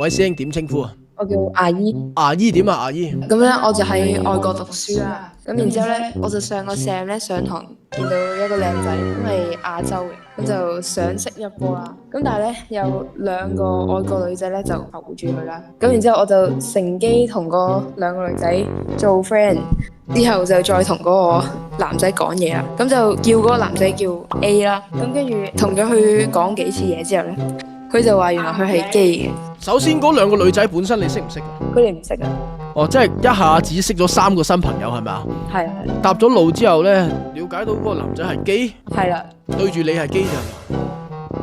位師兄點稱呼啊？我叫阿姨。阿姨點啊？阿姨咁咧，我就喺外國讀書啦。咁然之後咧，我就上個 Sam 咧上堂見到一個靚仔，咁係亞洲嘅，咁就想識一波啦。咁但係咧有兩個外國女仔咧就浮住佢啦。咁然之後我就乘機同嗰兩個女仔做 friend，之後就再同嗰個男仔講嘢啦。咁就叫嗰個男仔叫 A 啦。咁跟住同咗佢講幾次嘢之後咧，佢就話原來佢係基嘅。首先嗰兩個女仔本身你識唔識啊？佢哋唔識啊。哦，即係一下子識咗3個新朋友係咪啊？係啊。搭咗路之後咧，了解到嗰個男仔係基，係啦。對住你係基咋？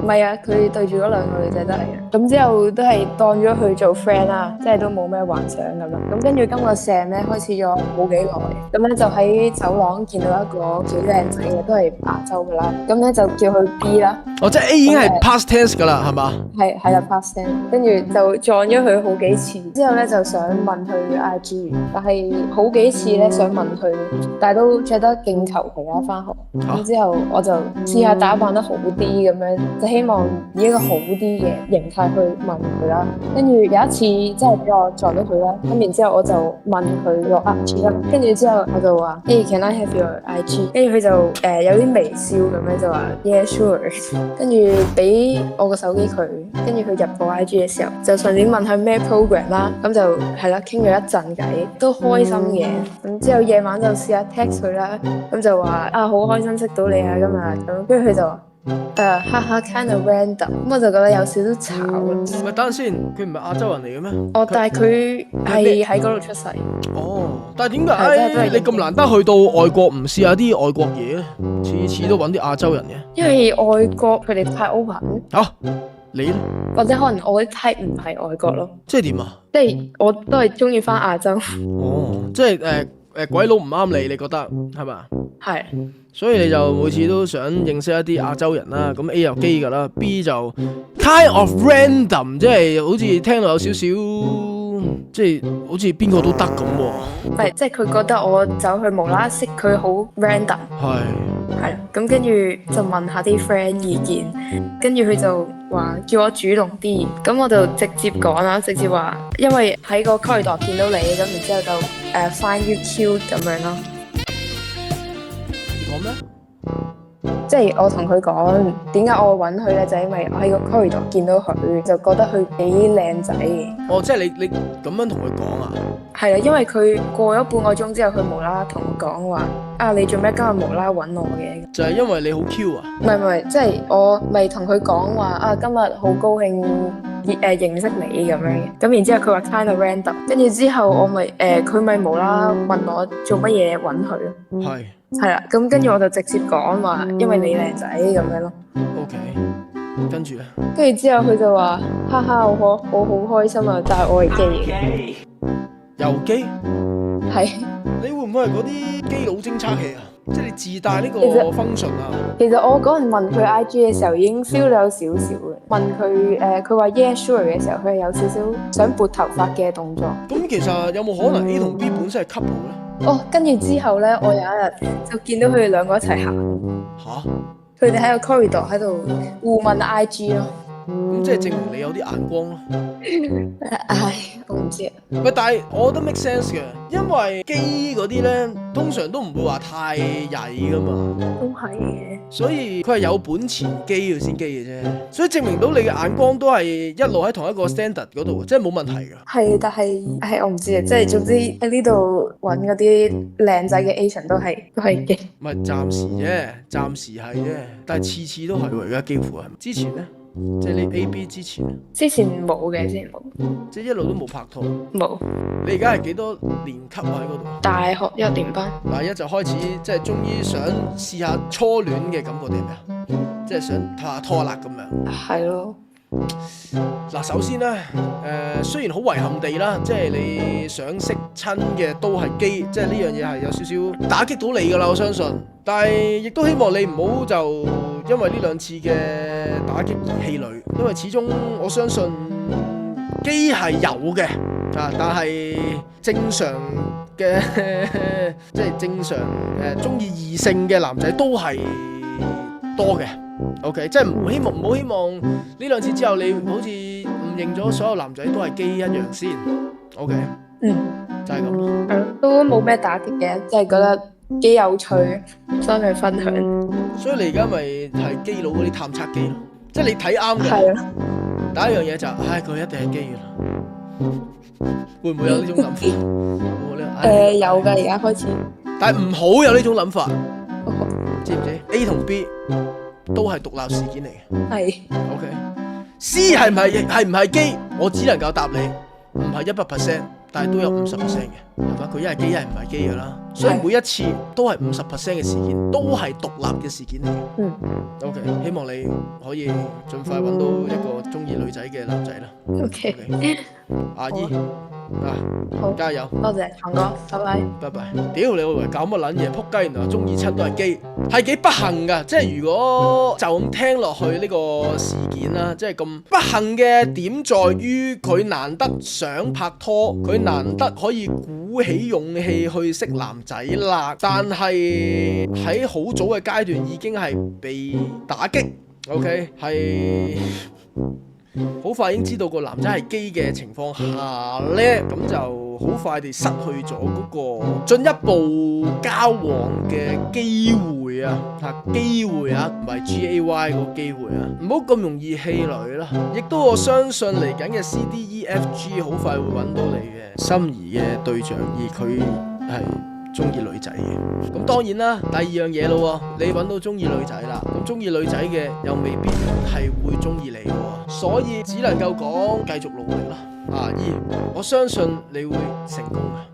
唔係啊，佢對住嗰兩個女仔得嚟嘅。咁之後都係當咗佢做 friend 啦，即係都冇咩幻想咁啦。咁跟住今個 Sam 咧開始咗冇幾耐，咁咧就喺走廊見到一個幾靚仔嘅，都係亞洲噶啦。咁咧就叫佢 B 啦。哦，即係 A 已經係 past tense 噶啦，係嘛？係啦 past tense。跟住就撞咗佢好幾次，之後咧就想問佢 IG， 但係好幾次咧想問佢，但係都着得勁求其啦返學。咁之後我就試下打扮得好啲咁樣，就希望以一個好啲嘅形態去問佢啦。跟住有一次真係俾我撞到佢啦，咁然之後我就問佢個 IG 啦，跟住之後我就話：Hey, can I have your IG？ 跟住佢就有啲微笑咁樣就話 Yeah, sure。跟住俾我個手機佢，跟住佢入個 IG 嘅時候，就順便問佢咩 program 啦，咁就係啦，傾咗一陣偈，都開心嘅。咁之後夜晚就試下 text 佢啦，咁就話好開心識到你啊今日咁，跟住佢就話哈哈 kind of random， 咁我就覺得有少少吵啦。喂，等陣先，佢唔係亞洲人嚟嘅咩？但係佢係喺嗰度出世。哦，但係點解你咁難得去到外國唔試下啲外國嘢咧？次次都揾啲亞洲人嘅。因為外國佢哋太 open。你咧？或者可能我啲 type 唔係外國咯。即係點啊？即係我都係中意翻亞洲。哦，即係鬼佬唔啱你覺得係嘛？係。所以你就每次都想認識一啲亞洲人啦。咁 A 又基㗎啦 ，B 就 kind of random， 即係好似聽到有少少，即係好似邊個都得咁喎。係，即係佢覺得我走去無啦啦識佢好 random。係啦，咁跟住就問下啲 friend 意見，跟住佢就話叫我主動啲，咁我就直接講啦，直接話因為喺個 corridor 見到你，咁然之後就find you cute 咁樣咯。講咩？即係我同佢講點解我揾佢咧，就係因為我喺個 corridor 見到佢，就覺得佢幾靚仔嘅。哦，即係你咁樣同佢講啊？係啦，因為佢過咗半個鐘之後，佢無啦啦同我講話你做咩今日無啦啦揾我嘅？就係因為你好 Q 啊？唔係，即係我咪同佢講話今日好高興認識你咁樣嘅。咁然之後佢話 kind of random， 跟住之後我咪佢咪無啦啦問我做乜嘢揾佢咯。係啦，咁跟住我就直接講話，因為你靚仔咁樣咯。OK， 跟住咧？跟住之後佢就話：哈哈，我好開心啊！但係我係基嘅。又基？係。你會唔會係嗰啲基佬偵測器啊？即係你自帶呢個 function 啊？其實我嗰陣問佢 IG 嘅時候已經 feel 到有少少嘅。問佢佢話 Yeah sure 嘅時候，佢係有少少想撥頭髮嘅動作。咁其實有冇可能 A 同 B 本身係 couple 咧？跟住之後咧，我有一日就見到佢哋兩個一齊行。嚇！佢哋喺個 corridor 喺度互問 IG 咯。咁即係證明你有啲眼光咯。唉，我唔知啊。喂，但係我覺得 make sense 嘅，因為基嗰啲咧，通常都唔會話太曳噶嘛。都係嘅。所以佢係有本錢基佢先基嘅啫，所以證明到你嘅眼光都係一路喺同一個 standard 嗰度，即係冇問題㗎。係，但係我唔知啊，即係總之喺呢度揾嗰啲靚仔嘅 Asian 都係基。唔係暫時啫，暫時係啫，但係次次都係喎，而家幾乎係。之前咧？即係你 A、B 之前冇嘅，之前冇，即係一路都冇拍拖。冇。你而家係幾多年級喺嗰度？大學1年班。大一就開始，即係終於想試下初戀嘅感覺定係咩啊？即係想拍下拖啦咁樣。係咯。嗱，首先咧，雖然好遺憾地啦，即係你想識親嘅都係基，即係呢樣嘢係有少少打擊到你噶啦，我相信。但係亦都希望你唔好就因為呢2次嘅打擊而氣餒，因為始終我相信基係有嘅啊，但係正常嘅即係正常中意異性嘅男仔都係多嘅。OK， 即係唔好希望呢2次之後你好似誤認咗所有男仔都係基一樣先？OK，就係咁咯。都冇咩打擊嘅，即係覺得幾有趣，想去分享。所以你而家咪係基佬嗰啲探測機咯，即係你睇啱嘅。係啊，第一樣嘢就唉，佢一定係基嘅啦。會唔會有呢種諗法？有㗎，而家開始。但係唔好有呢種諗法，知唔知 ？A 同 B 都係獨立事件嚟嘅。係。OK。C 係唔係基？我只能夠答你，唔係100%，但係都有50%嘅，係嘛？佢一係基，一係唔係基㗎啦。所以每一次都係50%嘅事件，都係獨立嘅事件嚟嘅。OK，希望你可以盡快揾到一個中意女仔嘅男仔啦。OK。阿姨。好，加油！多謝強哥，拜拜。拜拜。屌你，我以為搞乜撚嘢？撲街，原來中意親都係基，係幾不幸㗎。即係如果就咁聽落去呢個事件啦，即係咁不幸嘅點在於佢難得想拍拖，佢難得可以鼓起勇氣去識男仔啦，但係喺好早嘅階段已經係被打擊。OK， 係。好快已經知道個男仔係基嘅情況下呢，咁就好快地失去咗嗰個進一步交往嘅機會啊！機會啊，唔係 GAY 個機會啊！唔好咁容易氣餒啦！亦都我相信嚟緊嘅 CDEFG 好快會揾到你嘅心儀嘅對象，而佢係中意女仔嘅。咁當然啦，第二樣嘢咯，你揾到中意女仔啦，咁中意女仔嘅又未必係會中意你嘅，所以只能夠講繼續努力啦，阿姨，我相信你會成功嘅。